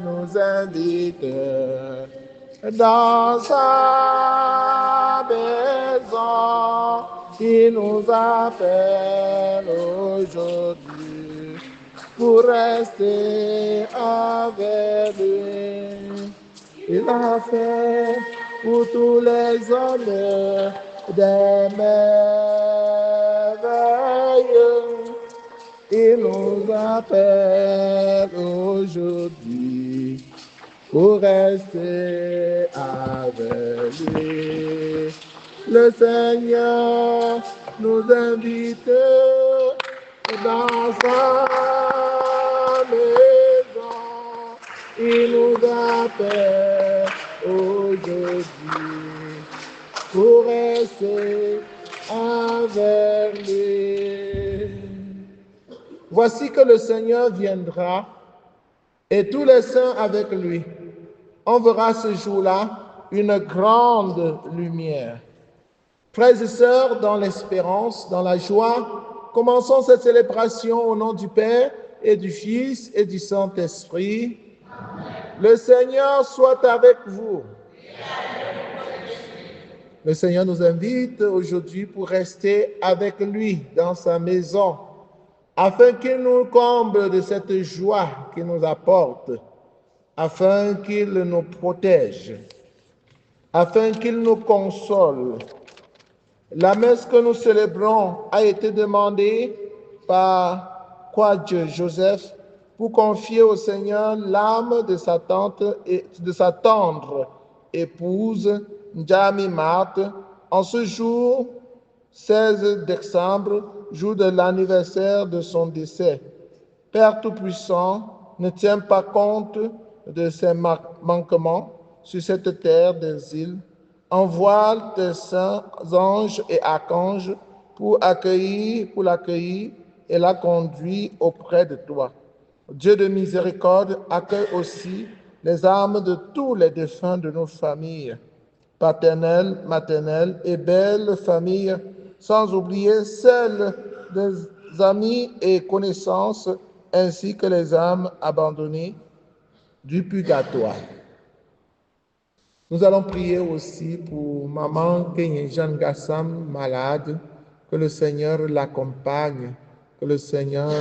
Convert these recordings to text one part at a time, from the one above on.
nous invite dans sa maison. Il nous appelle aujourd'hui pour rester avec lui. Il a fait pour tous les hommes des merveilles. Il nous appelle aujourd'hui pour rester avec lui. Le Seigneur nous invite dans sa maison. Il nous appelle aujourd'hui pour rester avec lui. Voici que le Seigneur viendra et tous les saints avec lui. On verra ce jour-là une grande lumière. Frères et sœurs, dans l'espérance, dans la joie, commençons cette célébration au nom du Père et du Fils et du Saint-Esprit. Le Seigneur soit avec vous. Le Seigneur nous invite aujourd'hui pour rester avec lui dans sa maison, afin qu'il nous comble de cette joie qu'il nous apporte, afin qu'il nous protège, afin qu'il nous console. La messe que nous célébrons a été demandée par Kwadje Joseph pour confier au Seigneur l'âme de sa tendre épouse, Njami Marthe, en ce jour 16 décembre, jour de l'anniversaire de son décès. Père Tout-Puissant, ne tiens pas compte de ses manquements sur cette terre d'exil. Envoie tes saints anges et archanges pour l'accueillir et la conduire auprès de toi. Dieu de miséricorde, accueille aussi les âmes de tous les défunts de nos familles, paternelles, maternelles et belles familles, sans oublier celles des amis et connaissances, ainsi que les âmes abandonnées du purgatoire. Nous allons prier aussi pour maman Kenyejan Gassam, malade, que le Seigneur l'accompagne, que le Seigneur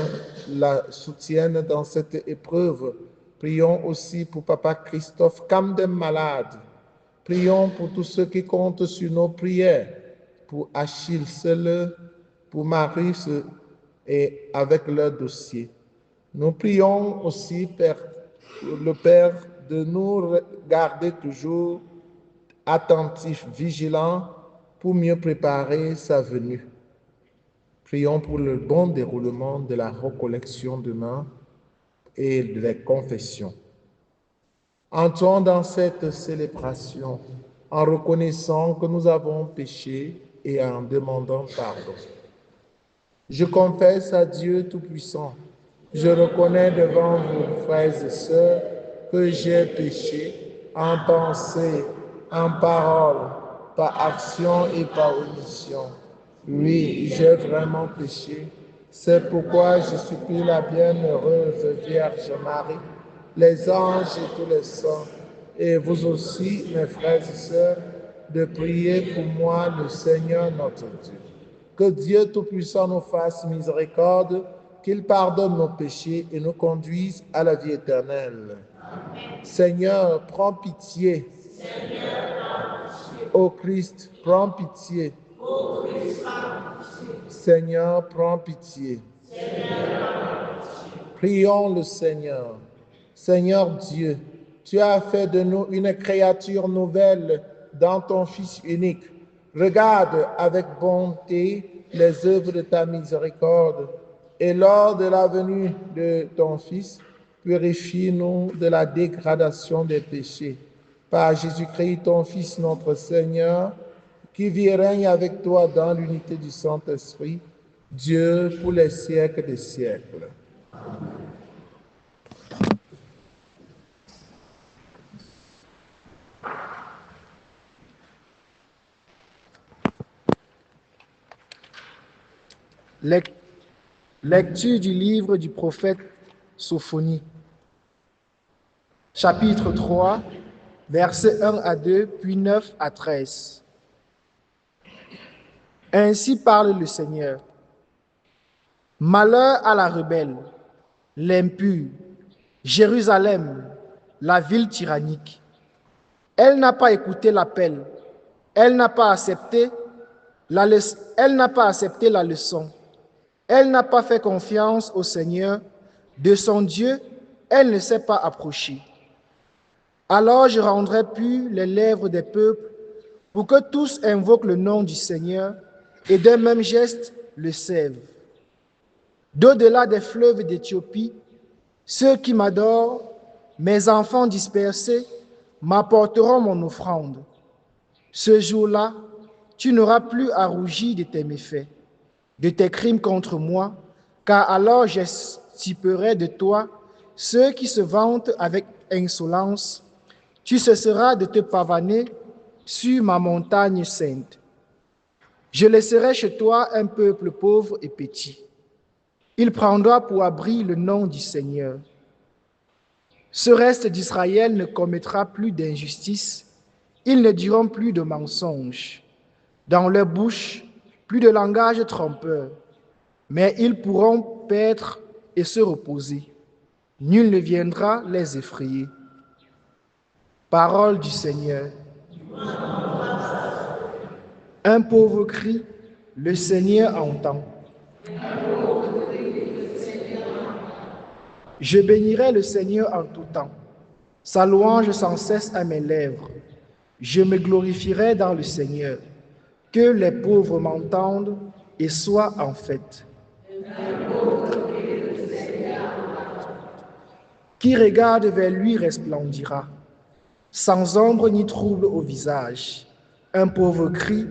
la soutienne dans cette épreuve. Prions aussi pour papa Christophe Kamdem, malade. Prions pour tous ceux qui comptent sur nos prières, pour Achille Seul, pour Marius et avec leur dossier. Nous prions aussi, le Père, de nous garder toujours attentifs, vigilants, pour mieux préparer sa venue. Prions pour le bon déroulement de la recollection demain et de la confession. Entrons dans cette célébration en reconnaissant que nous avons péché et en demandant pardon. Je confesse à Dieu Tout-Puissant, je reconnais devant vous, frères et sœurs, que j'ai péché en pensée, en parole, par action et par omission. Oui, j'ai vraiment péché. C'est pourquoi je supplie la bienheureuse Vierge Marie, les anges et tous les saints, et vous aussi, mes frères et sœurs, de prier pour moi le Seigneur notre Dieu. Que Dieu Tout-Puissant nous fasse miséricorde, qu'il pardonne nos péchés et nous conduise à la vie éternelle. Amen. Seigneur, prends pitié. Ô Christ, prends pitié. Seigneur, prends pitié. Prions le Seigneur. Seigneur Dieu, tu as fait de nous une créature nouvelle dans ton Fils unique. Regarde avec bonté les œuvres de ta miséricorde et lors de la venue de ton Fils, purifie-nous de la dégradation des péchés. Par Jésus-Christ, ton Fils, notre Seigneur, qui vit et règne avec toi dans l'unité du Saint-Esprit, Dieu pour les siècles des siècles. Lecture du livre du prophète Sophonie. chapitre 3, versets 1 à 2, puis 9 à 13. Ainsi parle le Seigneur. Malheur à la rebelle, l'impure, Jérusalem, la ville tyrannique. Elle n'a pas écouté l'appel, elle n'a pas accepté la leçon, elle n'a pas fait confiance au Seigneur. De son Dieu, elle ne s'est pas approchée. Alors je rendrai pures les lèvres des peuples pour que tous invoquent le nom du Seigneur et d'un même geste le servent. D'au-delà des fleuves d'Éthiopie, ceux qui m'adorent, mes enfants dispersés, m'apporteront mon offrande. Ce jour-là, tu n'auras plus à rougir de tes méfaits, de tes crimes contre moi, car alors j'extirperai de toi ceux qui se vantent avec insolence. Tu cesseras de te pavaner sur ma montagne sainte. Je laisserai chez toi un peuple pauvre et petit. Il prendra pour abri le nom du Seigneur. Ce reste d'Israël ne commettra plus d'injustice, ils ne diront plus de mensonges. Dans leur bouche, plus de langage trompeur, mais ils pourront paître et se reposer. Nul ne viendra les effrayer. Parole du Seigneur. Un pauvre cri, le Seigneur entend. Je bénirai le Seigneur en tout temps. Sa louange sans cesse à mes lèvres. Je me glorifierai dans le Seigneur. Que les pauvres m'entendent et soient en fête. Qui regarde vers lui resplendira, sans ombre ni trouble au visage. Un pauvre cri,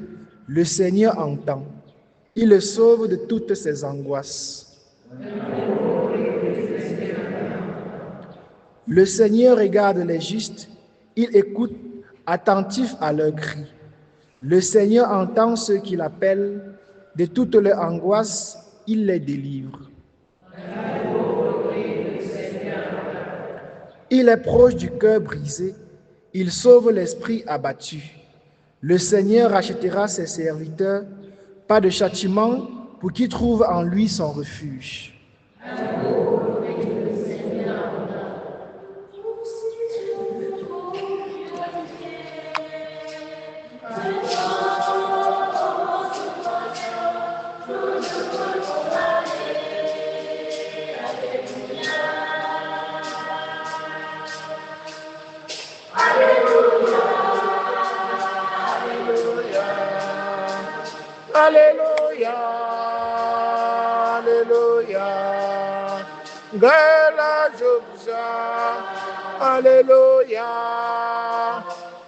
le Seigneur entend. Il le sauve de toutes ses angoisses. Le Seigneur regarde les justes, il écoute, attentif à leurs cris. Le Seigneur entend ceux qui l'appellent, de toutes leurs angoisses, il les délivre. Il est proche du cœur brisé, il sauve l'esprit abattu. Le Seigneur rachètera ses serviteurs, pas de châtiment pour qui trouve en lui son refuge. Alléluia, Alléluia, Gala Jobja, Alléluia,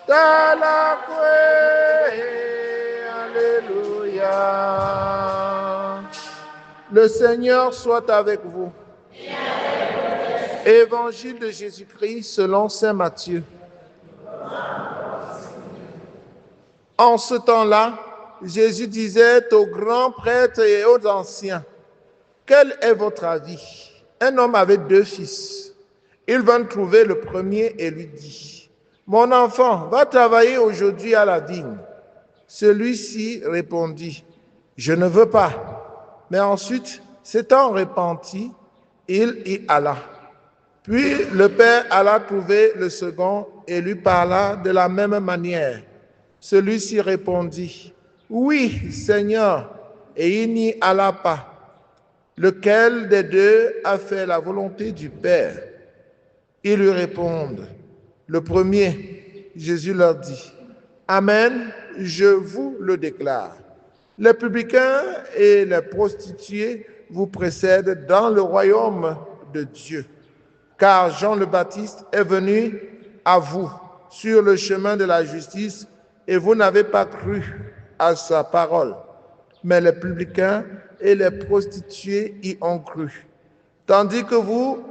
Talakwe, Alléluia. Le Seigneur soit avec vous. Évangile de Jésus-Christ selon saint Matthieu. En ce temps-là, Jésus disait aux grands prêtres et aux anciens, « Quel est votre avis? Un homme avait 2 fils. Il vint trouver le premier et lui dit, « Mon enfant, va travailler aujourd'hui à la vigne. » Celui-ci répondit, « Je ne veux pas. » Mais ensuite, s'étant repenti, il y alla. Puis le père alla trouver le second et lui parla de la même manière. Celui-ci répondit, « Oui, Seigneur, » et il n'y alla pas. Lequel des deux a fait la volonté du Père? Ils lui répondent, « Le premier. » Jésus leur dit, « Amen, je vous le déclare. Les publicains et les prostituées vous précèdent dans le royaume de Dieu. Car Jean le Baptiste est venu à vous sur le chemin de la justice et vous n'avez pas cru à sa parole. Mais les publicains et les prostituées y ont cru. Tandis que vous,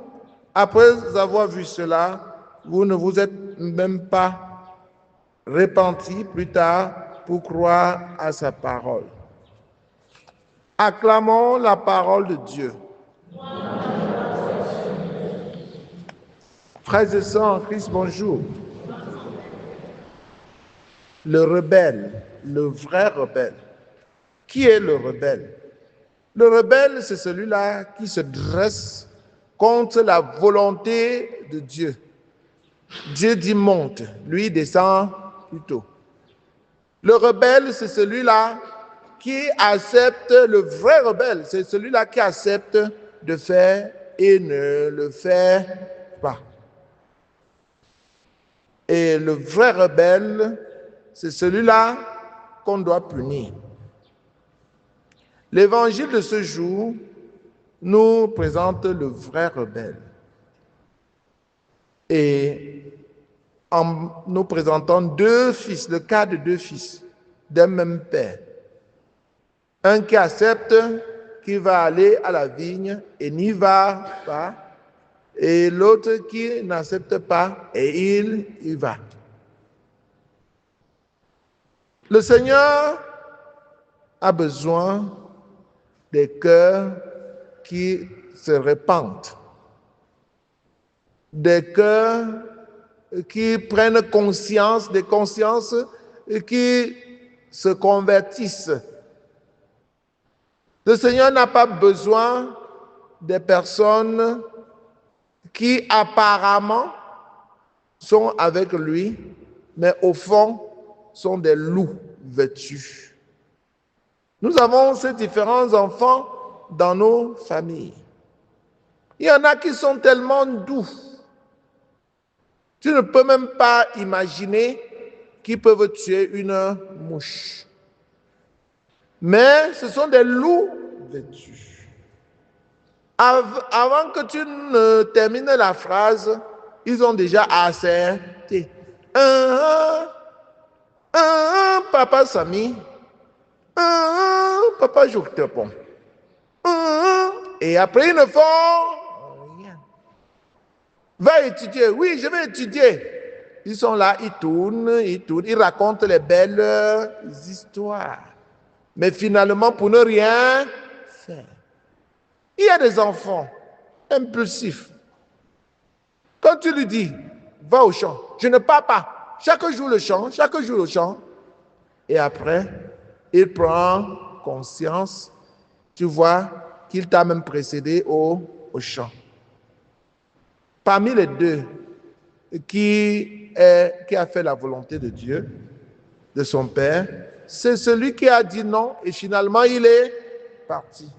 après avoir vu cela, vous ne vous êtes même pas repentis plus tard pour croire à sa parole. Acclamons la parole de Dieu. Frères et sœurs en Christ, bonjour. Le rebelle, le vrai rebelle. Qui est le rebelle? Le rebelle, c'est celui-là qui se dresse contre la volonté de Dieu. Dieu dit monte, lui descend plutôt. Le rebelle, c'est celui-là qui accepte, le vrai rebelle, c'est celui-là qui accepte de faire et ne le fait pas. Et le vrai rebelle, c'est celui-là qu'on doit punir. L'évangile de ce jour nous présente le vrai rebelle. Et en nous présentant deux fils, le cas de deux fils d'un même père. Un qui accepte qu'il va aller à la vigne et n'y va pas, et l'autre qui n'accepte pas et il y va. Le Seigneur a besoin des cœurs qui se répandent, des cœurs qui prennent conscience, des consciences qui se convertissent. Le Seigneur n'a pas besoin des personnes qui apparemment sont avec lui, mais au fond sont des loups vêtus. Nous avons ces différents enfants dans nos familles. Il y en a qui sont tellement doux. Tu ne peux même pas imaginer qu'ils peuvent tuer une mouche. Mais ce sont des loups vêtus. Avant que tu ne termines la phrase, ils ont déjà acerté. Papa Samy, papa Joctepon. Et après, ils ne font rien. Va étudier. Oui, je vais étudier. Ils sont là, ils tournent, ils racontent les belles histoires. Mais finalement, pour ne rien faire. Il y a des enfants impulsifs. Quand tu lui dis, va au champ, je ne pars pas. Chaque jour le champ, chaque jour le champ. Et après, il prend conscience, tu vois, qu'il t'a même précédé au champ. Parmi les deux, qui a fait la volonté de Dieu, de son Père, c'est celui qui a dit non et finalement il est parti.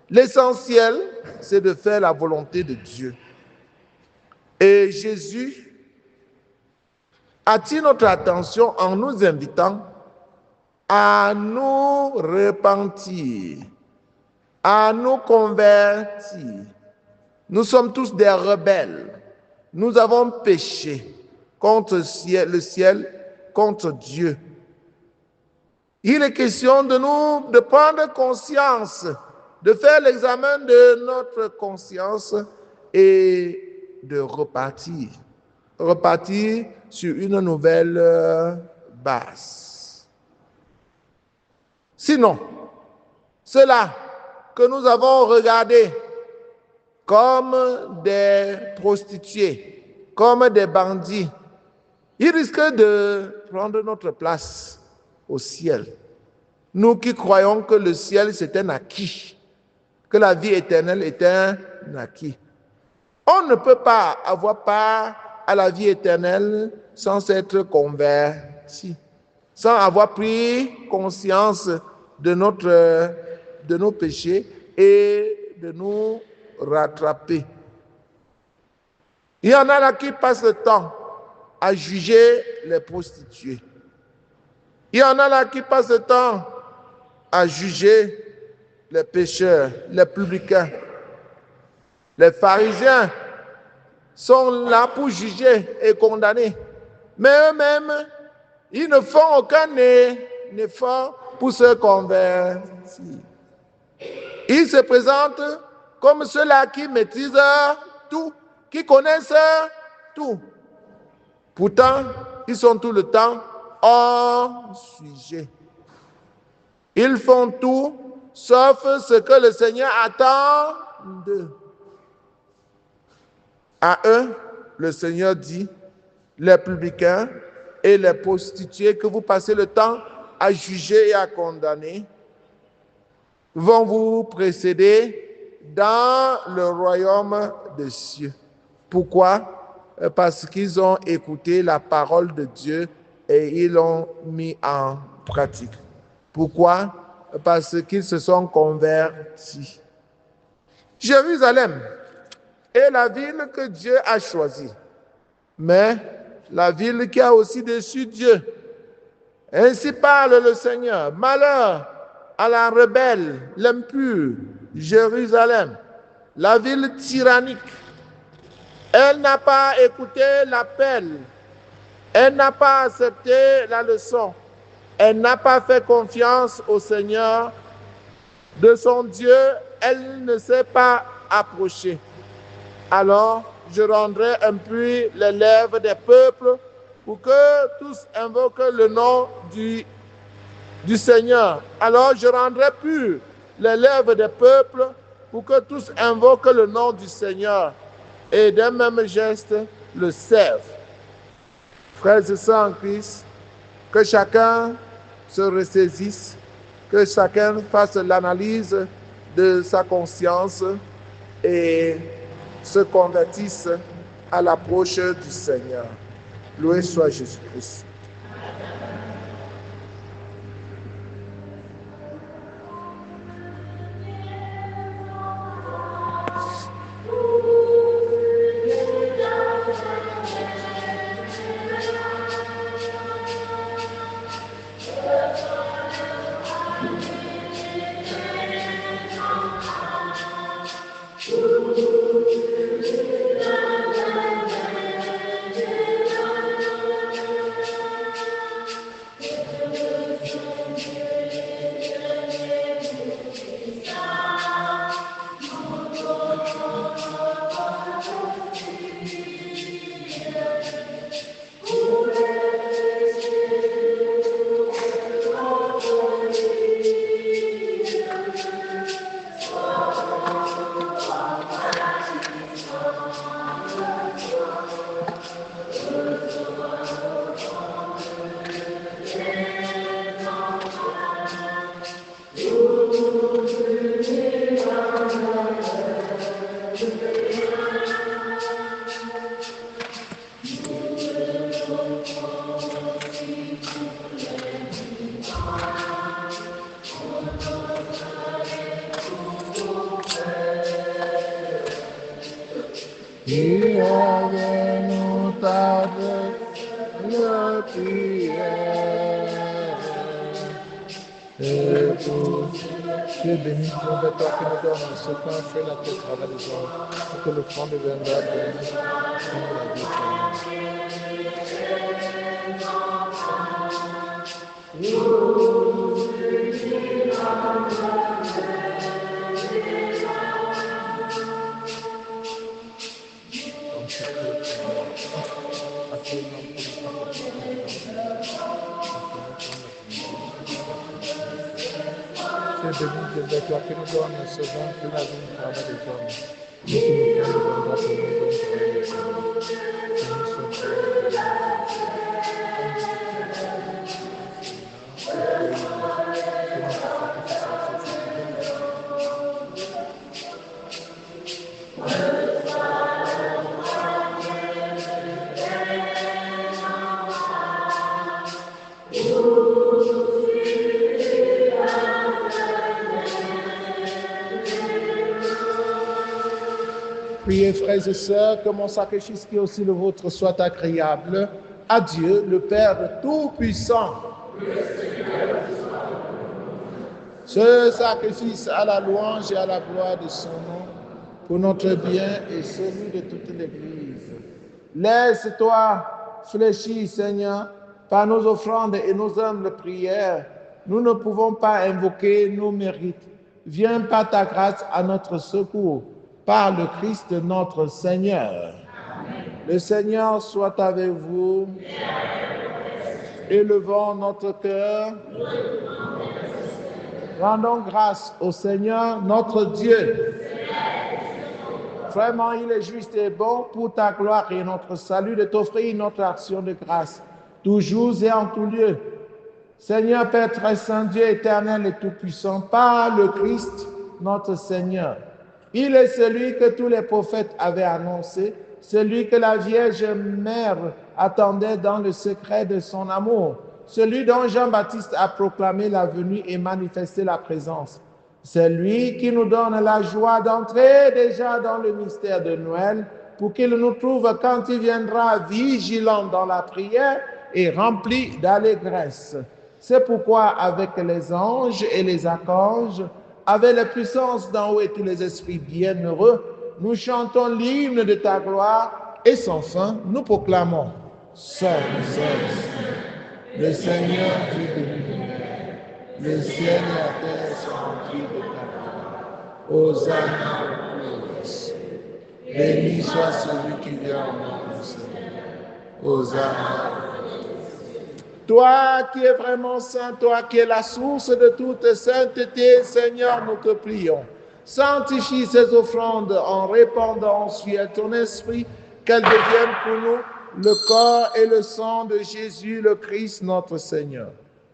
L'essentiel, c'est de faire la volonté de Dieu. Et Jésus attire notre attention en nous invitant à nous repentir, à nous convertir. Nous sommes tous des rebelles. Nous avons péché contre le ciel, contre Dieu. Il est question de prendre conscience, de faire l'examen de notre conscience et de repartir. Repartir sur une nouvelle base. Sinon, ceux-là que nous avons regardés comme des prostituées, comme des bandits, ils risquent de prendre notre place au ciel. Nous qui croyons que le ciel c'est un acquis, que la vie éternelle est un acquis. On ne peut pas avoir part à la vie éternelle sans être converti, sans avoir pris conscience de nos péchés et de nous rattraper. Il y en a là qui passent le temps à juger les prostituées. Il y en a là qui passent le temps à juger les pécheurs, les publicains. Les pharisiens sont là pour juger et condamner. Mais eux-mêmes, ils ne font aucun effort pour se convertir. Ils se présentent comme ceux-là qui maîtrisent tout, qui connaissent tout. Pourtant, ils sont tout le temps hors sujet. Ils font tout, sauf ce que le Seigneur attend d'eux. À eux, le Seigneur dit, les publicains et les prostituées que vous passez le temps à juger et à condamner vont vous précéder dans le royaume des cieux. Pourquoi? Parce qu'ils ont écouté la parole de Dieu et ils l'ont mis en pratique. Pourquoi? Parce qu'ils se sont convertis. Jérusalem est la ville que Dieu a choisie, mais la ville qui a aussi déçu Dieu. Ainsi parle le Seigneur. Malheur à la rebelle, l'impure, Jérusalem, la ville tyrannique. Elle n'a pas écouté l'appel. Elle n'a pas accepté la leçon. Elle n'a pas fait confiance au Seigneur de son Dieu. Elle ne s'est pas approchée. Alors, je rendrai impur les lèvres des peuples pour que tous invoquent le nom du Seigneur. Alors, je rendrai pur les lèvres des peuples pour que tous invoquent le nom du Seigneur et d'un même geste le servent. Frères et sœurs en Christ, que chacun se ressaisisse, que chacun fasse l'analyse de sa conscience et se convertisse à l'approche du Seigneur. Loué soit Jésus-Christ. Dieu béni, Dieu de toi qui nous donne ce pain, fais la tête travail des hommes, pour que le front deviendra béni, comme la vie Dieu béni, Dieu de toi qui nous donne ce pain, fais la vie travail des hommes, pour que le front deviendra béni, comme Priez, frères et sœurs, que mon sacrifice qui est aussi le vôtre soit agréable à Dieu, le Père Tout-Puissant. Ce sacrifice à la louange et à la gloire de son nom, pour notre bien et celui de toute l'Église. Laisse-toi fléchir, Seigneur, par nos offrandes et nos humbles prières. Nous ne pouvons pas invoquer nos mérites. Viens par ta grâce à notre secours. Par le Christ notre Seigneur. Amen. Le Seigneur soit avec vous. Élevons notre cœur. Rendons grâce au Seigneur notre Dieu. Vraiment, il est juste et bon pour ta gloire et notre salut de t'offrir notre action de grâce, toujours et en tout lieu. Seigneur Père très saint, Dieu éternel et tout-puissant, par le Christ, notre Seigneur. Il est celui que tous les prophètes avaient annoncé, celui que la Vierge Mère attendait dans le secret de son amour, celui dont Jean-Baptiste a proclamé la venue et manifesté la présence. C'est lui qui nous donne la joie d'entrer déjà dans le mystère de Noël pour qu'il nous trouve quand il viendra vigilant dans la prière et rempli d'allégresse. C'est pourquoi avec les anges et les archanges, avec les puissances d'en haut et tous les esprits bienheureux, nous chantons l'hymne de ta gloire et sans fin, nous proclamons Saint, Saint, le Seigneur Dieu de l'univers, le ciel et la terre sont remplis de ta gloire. Hosanna au ciel. Béni soit celui qui vient au nom du Seigneur. Hosanna. Toi qui es vraiment saint, toi qui es la source de toute sainteté, Seigneur, nous te prions. Sanctifie ces offrandes en répandant sur ton esprit, qu'elles deviennent pour nous le corps et le sang de Jésus le Christ, notre Seigneur.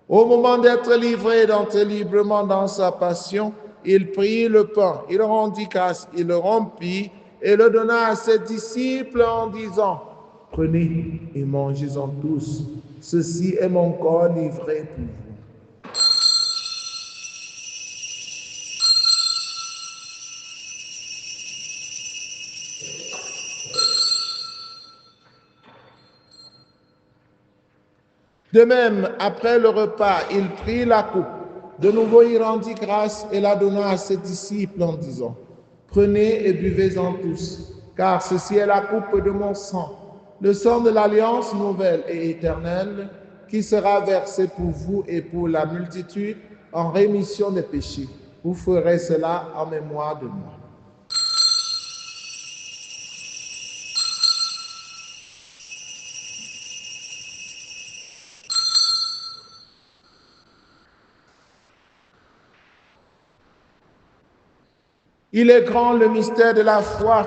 Au moment d'être livré d'entrer librement dans sa passion, il prit le pain, il rendit grâce, il le rompit et le donna à ses disciples en disant, « Prenez et mangez-en tous. Ceci est mon corps livré pour vous. » De même, après le repas, il prit la coupe. De nouveau, il rendit grâce et la donna à ses disciples en disant, « Prenez et buvez-en tous, car ceci est la coupe de mon sang, le sang de l'alliance nouvelle et éternelle, qui sera versé pour vous et pour la multitude en rémission des péchés. Vous ferez cela en mémoire de moi. » Il est grand le mystère de la foi.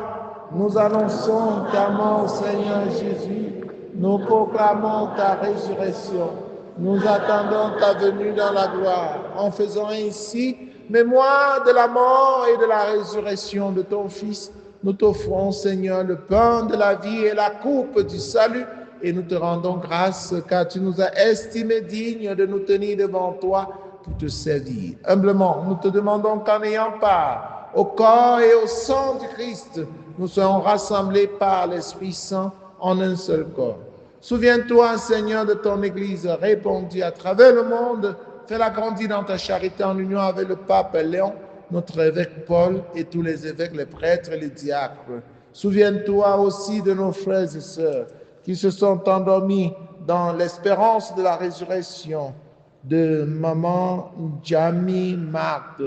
Nous annonçons ta mort, Seigneur Jésus. Nous proclamons ta résurrection. Nous attendons ta venue dans la gloire. En faisant ainsi mémoire de la mort et de la résurrection de ton Fils, nous t'offrons, Seigneur, le pain de la vie et la coupe du salut, et nous te rendons grâce car tu nous as estimés dignes de nous tenir devant toi pour te servir. Humblement, nous te demandons qu'en ayant part au corps et au sang du Christ, nous soyons rassemblés par l'Esprit Saint en un seul corps. Souviens-toi, Seigneur, de ton Église répandue à travers le monde. Fais-la grandir dans ta charité en union avec le pape Léon, notre évêque Paul et tous les évêques, les prêtres et les diacres. Souviens-toi aussi de nos frères et sœurs qui se sont endormis dans l'espérance de la résurrection, de maman Jamie Marthe,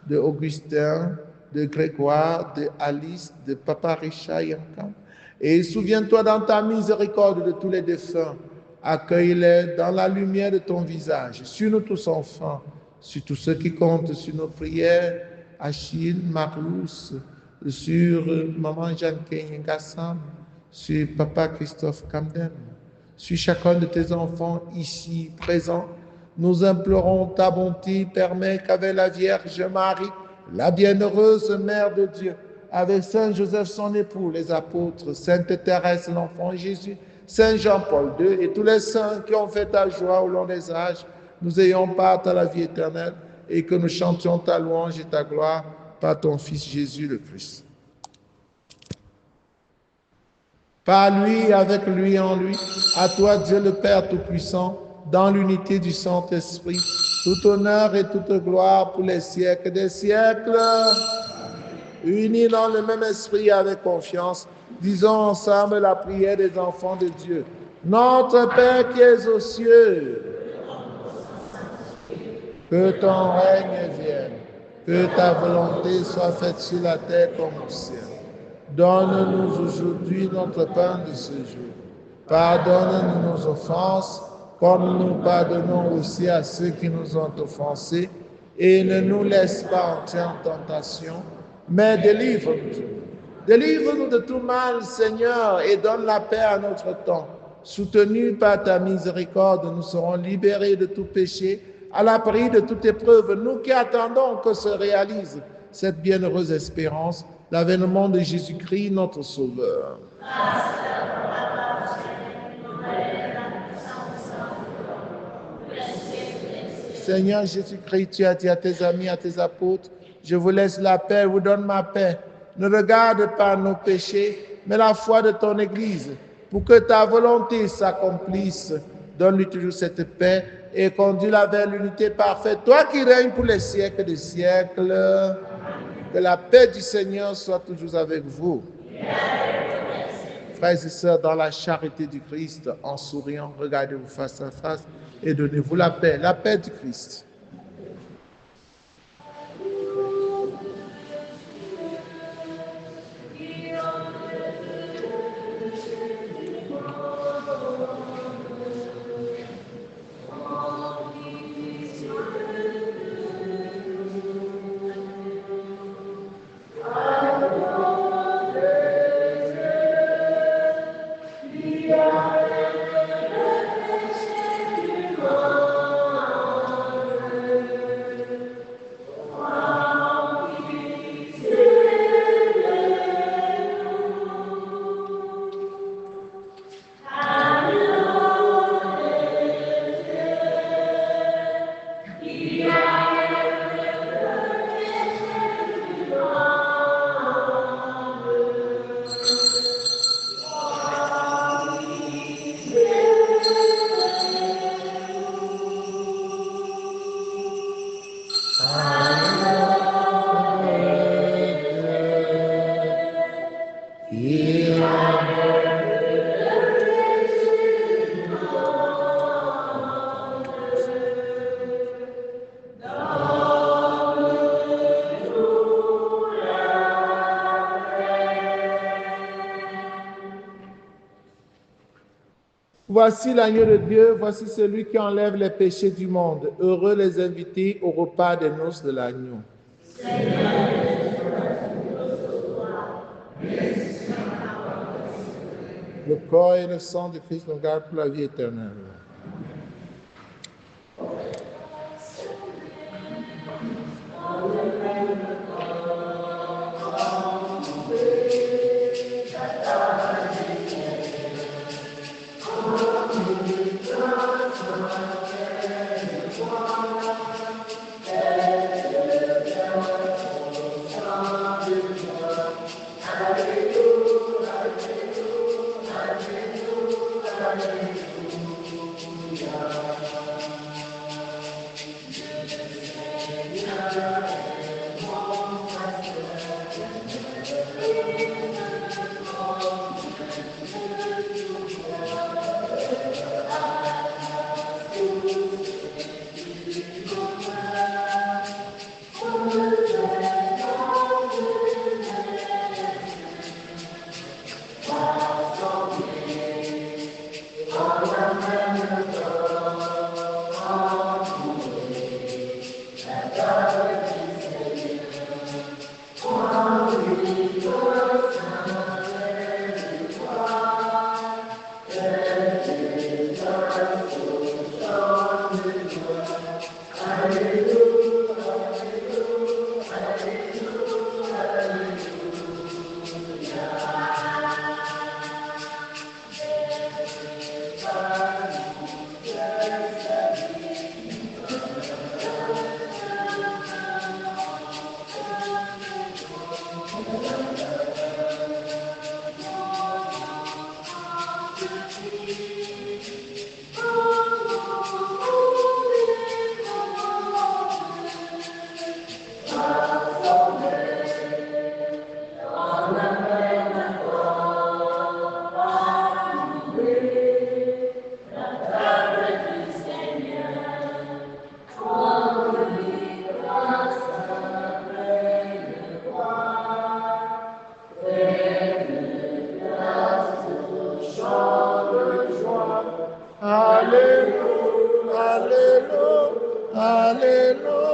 de Augustin, de Grégoire, de Alice, de papa Richard Yankan. Et souviens-toi dans ta miséricorde de tous les défunts. Accueille-les dans la lumière de ton visage. Sur nous tous enfants, sur tous ceux qui comptent sur nos prières, Achille, Marius, sur maman Jeanne Gassam, sur papa Christophe Camden, sur chacun de tes enfants ici présents. Nous implorons ta bonté, permets qu'avec la Vierge Marie, la bienheureuse Mère de Dieu, avec Saint Joseph son époux, les apôtres, Sainte Thérèse, l'enfant Jésus, Saint Jean-Paul II et tous les saints qui ont fait ta joie au long des âges, nous ayons part à la vie éternelle et que nous chantions ta louange et ta gloire par ton Fils Jésus le Christ. Par lui, avec lui, en lui, à toi Dieu le Père Tout-Puissant, dans l'unité du Saint-Esprit, tout honneur et toute gloire pour les siècles des siècles. Unis dans le même esprit avec confiance, disons ensemble la prière des enfants de Dieu. Notre Père qui es aux cieux, que ton règne vienne, que ta volonté soit faite sur la terre comme au ciel. Donne-nous aujourd'hui notre pain de ce jour. Pardonne-nous nos offenses, comme nous pardonnons aussi à ceux qui nous ont offensés, et ne nous laisse pas entrer en tentation, mais délivre-nous. Délivre-nous de tout mal, Seigneur, et donne la paix à notre temps. Soutenus par ta miséricorde, nous serons libérés de tout péché, à l'abri de toute épreuve, nous qui attendons que se réalise cette bienheureuse espérance, l'avènement de Jésus-Christ, notre Sauveur. Seigneur Jésus-Christ, tu as dit à tes amis, à tes apôtres, je vous laisse la paix, je vous donne ma paix. Ne regarde pas nos péchés, mais la foi de ton Église, pour que ta volonté s'accomplisse. Donne-lui toujours cette paix et conduis-la vers l'unité parfaite. Toi qui règnes pour les siècles des siècles, que la paix du Seigneur soit toujours avec vous. Frères et sœurs, dans la charité du Christ, en souriant, regardez-vous face à face et donnez-vous la paix du Christ. Voici l'agneau de Dieu, voici celui qui enlève les péchés du monde. Heureux les invités au repas des noces de l'agneau. Le corps et le sang de Christ nous gardent pour la vie éternelle. Alléluia.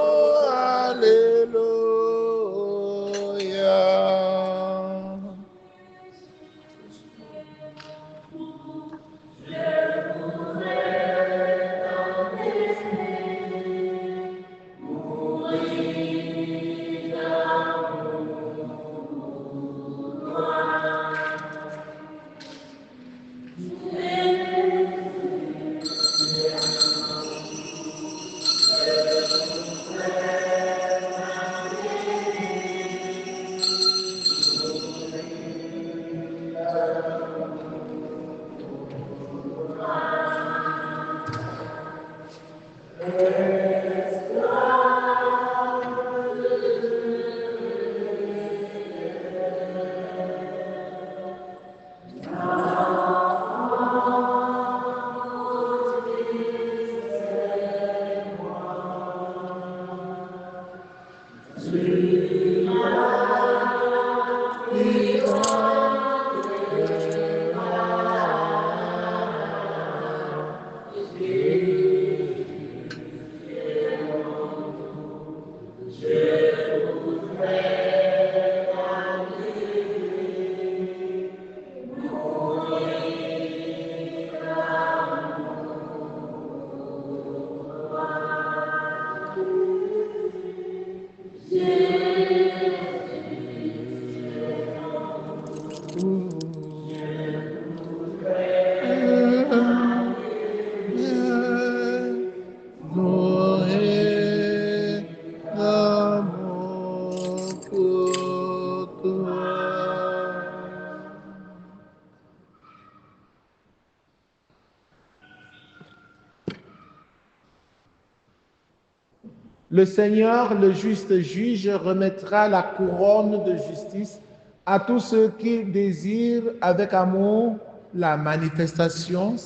Le Seigneur, le juste juge, remettra la couronne de justice à tous ceux qui désirent avec amour sa manifestation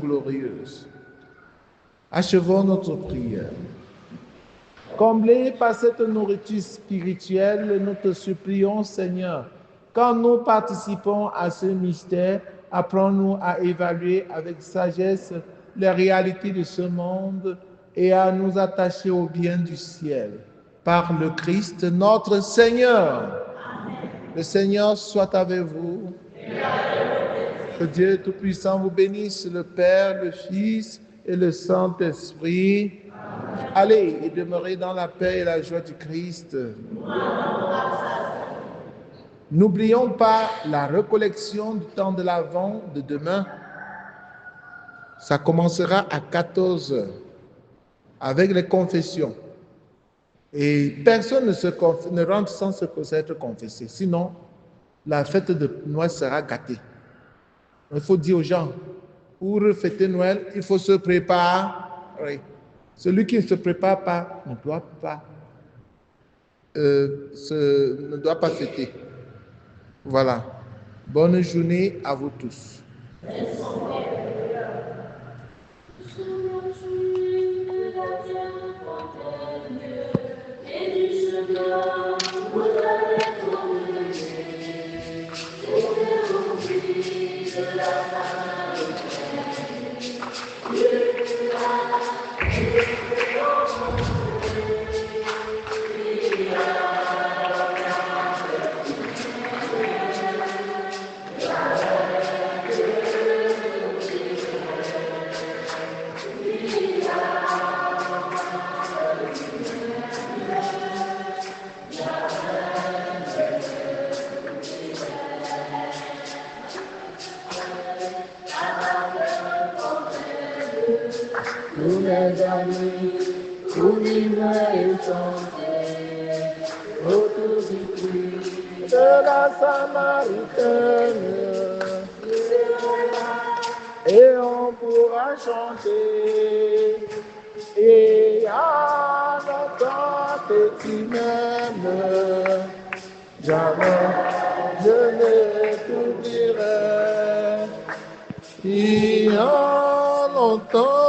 glorieuse. Achevons notre prière. Comblés par cette nourriture spirituelle, nous te supplions, Seigneur, quand nous participons à ce mystère, apprends-nous à évaluer avec sagesse les réalités de ce monde et à nous attacher au bien du ciel. Par le Christ, notre Seigneur. Amen. Le Seigneur soit avec vous. Que Dieu Tout-Puissant vous bénisse, le Père, le Fils et le Saint-Esprit. Allez et demeurez dans la paix et la joie du Christ. N'oublions pas la recollection du temps de l'Avent de demain. Ça commencera à 14h avec les confessions. Et personne ne rentre sans s'être confessé. Sinon, la fête de Noël sera gâtée. Il faut dire aux gens, pour fêter Noël, il faut se préparer. Celui qui ne se prépare pas ne doit pas fêter. Voilà. Bonne journée à vous tous. Tous les amis, tous l'hiver et chanter, autour du puits de la Samaritaine. Et on pourra chanter, et à longtemps que tu m'aimes, jamais je ne t'oublierai. Et à longtemps